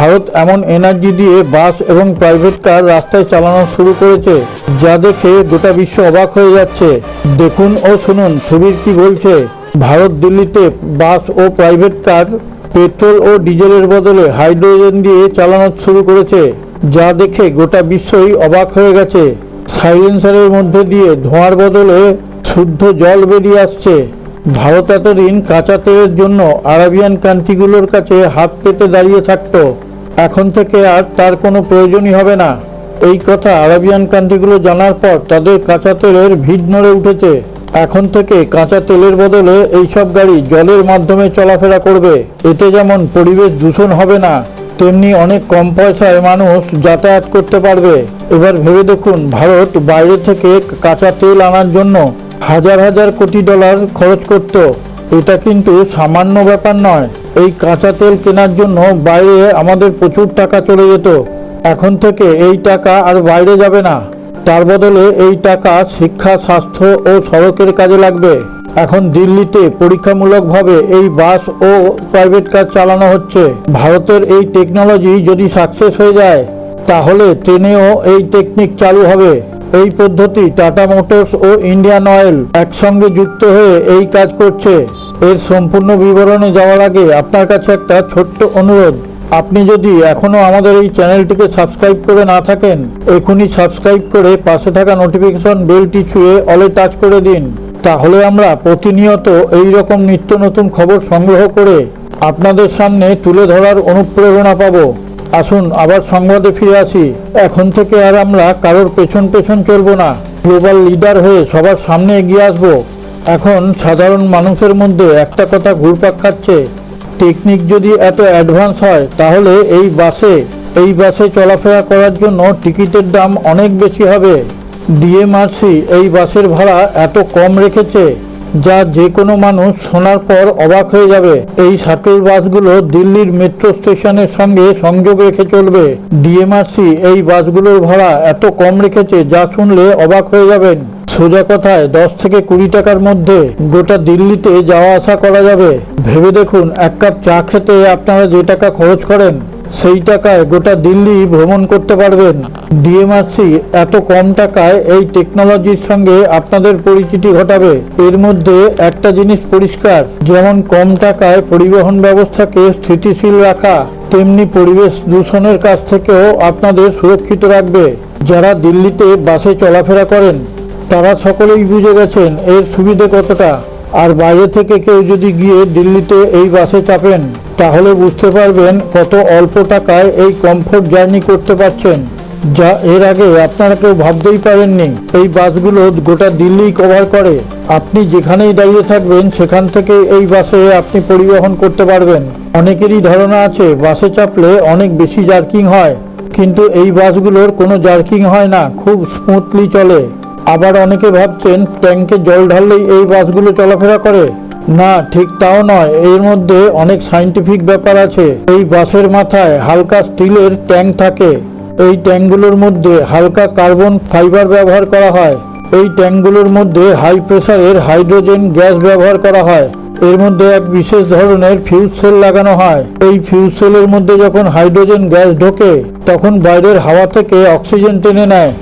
ভারত এমন এনার্জি দিয়ে বাস এবং প্রাইভেট কার রাস্তায় চালানো শুরু করেছে যা দেখে গোটা বিশ্ব অবাক হয়ে যাচ্ছে। দেখুন ও শুনুন ছবির কি বলছে। ভারত দিল্লিতে বাস ও প্রাইভেট কার পেট্রোল ও ডিজেলের বদলে হাইড্রোজেন দিয়ে চালানো শুরু করেছে, যা দেখে গোটা বিশ্বই অবাক হয়ে গেছে। সাইলেন্সারের মধ্যে দিয়ে ধোঁয়ার বদলে শুদ্ধ জল বেরিয়ে আসছে। ভারত এতদিন কাঁচা তেলের জন্য আরাবিয়ান কান্ট্রিগুলোর কাছে হাত পেতে দাঁড়িয়ে থাকত, এখন থেকে আর তার কোনো প্রয়োজনই হবে না। এই কথা আরাবিয়ান কান্ট্রিগুলো জানার পর তাদের কাঁচা তেলের ভিড় নড়ে উঠেছে। এখন থেকে কাঁচা তেলের বদলে এইসব গাড়ি জলের মাধ্যমে চলাফেরা করবে। এতে যেমন পরিবেশ দূষণ হবে না, তেমনি অনেক কম পয়সায় মানুষ যাতায়াত করতে পারবে। এবার ভেবে দেখুন, ভারত বাইরে থেকে কাঁচা তেল আনার জন্য হাজার হাজার কোটি ডলার খরচ করত। এটা কিন্তু সামান্য ব্যাপার নয়। এই কাঁচা তেল কেনার জন্য বাইরে আমাদের প্রচুর টাকা চলে যেত। এখন থেকে এই টাকা আর বাইরে যাবে না, তার বদলে এই টাকা শিক্ষা, স্বাস্থ্য ও সড়কের কাজে লাগবে। এখন দিল্লিতে পরীক্ষামূলকভাবে এই বাস ও প্রাইভেট কার চালানো হচ্ছে। ভারতের এই টেকনোলজি যদি সাকসেস হয়ে যায়, তাহলে ট্রেনেও এই টেকনিক চালু হবে। এই পদ্ধতি টাটা মোটরস ও ইন্ডিয়ান অয়েল একসঙ্গে যুক্ত হয়ে এই কাজ করছে। এর সম্পূর্ণ বিবরণে যাওয়ার আগে আপনার কাছে একটা ছোট্ট অনুরোধ। আপনি যদি এখনও আমাদের এই চ্যানেলটিকে সাবস্ক্রাইব করে না থাকেন, এখনই সাবস্ক্রাইব করে পাশে থাকা নোটিফিকেশন বেলটি ছুঁয়ে অলে টাচ করে দিন। তাহলে আমরা প্রতিনিয়ত এই রকম নিত্য নতুন খবর সংগ্রহ করে আপনাদের সামনে তুলে ধরার অনুপ্রেরণা পাবো। আসুন আবার সংবাদে ফিরে আসি। এখন থেকে আর আমরা কারোর পেছন পেছন চলবো না, গ্লোবাল লিডার হয়ে সবার সামনে এগিয়ে আসবো। এখন সাধারণ মানুষের মধ্যে একটা কথা ঘুরপাক খাচ্ছে, টেকনিক যদি এত অ্যাডভান্স হয় তাহলে এই বাসে চলাফেরা করার জন্য টিকিটের দাম অনেক বেশি হবে। ডিএমআরসি এই বাসের ভাড়া এত কম রেখেছে যা যে কোনো মানুষ শোনার পর অবাক হয়ে যাবে। এই শাটল বাসগুলো দিল্লির মেট্রো স্টেশনের সঙ্গে সংযোগ রেখে চলবে। ডিএমআরসি এই বাসগুলোর ভাড়া এত কম রেখেছে যা শুনলে অবাক হয়ে যাবেন। সোজা কথায় 10 থেকে 20 টাকার মধ্যে গোটা দিল্লিতে যাওয়া আসা করা যাবে। ভেবে দেখুন, এক কাপ চা খেতে আপনারা যে টাকা খরচ করেন, সেই টাকায় গোটা দিল্লি ভ্রমণ করতে পারবেন। ডিএমআরসি এত কম টাকায় এই টেকনোলজির সঙ্গে আপনাদের পরিচিতি ঘটাবে। এর মধ্যে একটা জিনিস পরিষ্কার, যেমন কম টাকায় পরিবহন ব্যবস্থাকে স্থিতিশীল রাখা, তেমনি পরিবেশ দূষণের কাছ থেকেও আপনাদের সুরক্ষিত রাখবে। যারা দিল্লিতে বাসে চলাফেরা করেন তারা সকলেই বুঝে গেছেন এর সুবিধে কতটা। আর বাইরে থেকে কেউ যদি গিয়ে দিল্লিতে এই বাসে চাপেন, তাহলে বুঝতে পারবেন কত অল্প টাকায় এই কমফোর্ট জার্নি করতে পারছেন, যা এর আগে আপনারা কেউ ভাবতেই পারেননি। এই বাসগুলো গোটা দিল্লি কভার করে। আপনি যেখানেই দাঁড়িয়ে থাকবেন সেখান থেকে এই বাসে আপনি পরিবহন করতে পারবেন। অনেকেরই ধারণা আছে বাসে চাপলে অনেক বেশি জার্কিং হয়, কিন্তু এই বাসগুলোর কোনো জার্কিং হয় না, খুব স্মুথলি চলে। আবার অনেকে ভাবছেন ট্যাঙ্কে জল ঢাললেই এই বাসগুলো চলাফেরা করে। না, ঠিক তাও নয়, এর মধ্যে অনেক সাইন্টিফিক ব্যাপার আছে। এই বাসের মাথায় হালকা স্টিলের ট্যাঙ্ক থাকে। এই ট্যাঙ্কগুলোর মধ্যে হালকা কার্বন ফাইবার ব্যবহার করা হয়। এই ট্যাঙ্কগুলোর মধ্যে হাই প্রেসারের হাইড্রোজেন গ্যাস ব্যবহার করা হয়। এর মধ্যে এক বিশেষ ধরনের ফিউজ সেল লাগানো হয়। এই ফিউজ সেলের মধ্যে যখন হাইড্রোজেন গ্যাস ঢোকে, তখন বাইরের হাওয়া থেকে অক্সিজেন টেনে নেয়।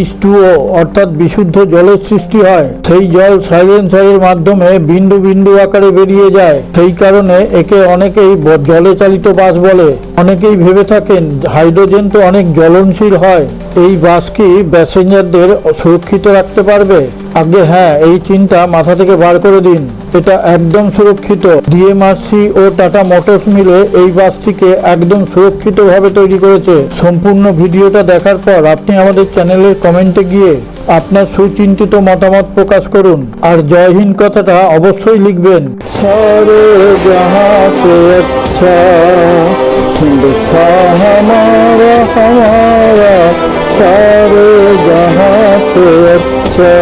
H2O অর্থাৎ বিশুদ্ধ জলের সৃষ্টি হয়। সেই জল সাইলেন্সারের মাধ্যমে বিন্দু বিন্দু আকারে বেরিয়ে যায়। সেই কারণে একে অনেকেই জলে চালিত বাস বলে। অনেকেই ভেবে থাকেন হাইড্রোজেন তো অনেক জ্বলনশীল হয়, এই বাস কি প্যাসেঞ্জারদের সুরক্ষিত রাখতে পারবে? আগে হ্যাঁ, এই চিন্তা মাথা থেকে বার করে দিন, এটা একদম সুরক্ষিত। ডিএমআরসি ও টাটা মোটরস মিলে এই বাসটিকে একদম সুরক্ষিতভাবে তৈরি করেছে। সম্পূর্ণ ভিডিওটা দেখার পর আপনি আমাদের চ্যানেলের কমেন্টে গিয়ে আপনার সুচিন্তিত মতামত প্রকাশ করুন। আর জয় হিন্দ কথাটা অবশ্যই লিখবেন। সারে জাহাঁ সে আচ্ছা হিন্দুস্তান হামারা হামারা, সারে জাহাঁ সে আচ্ছা।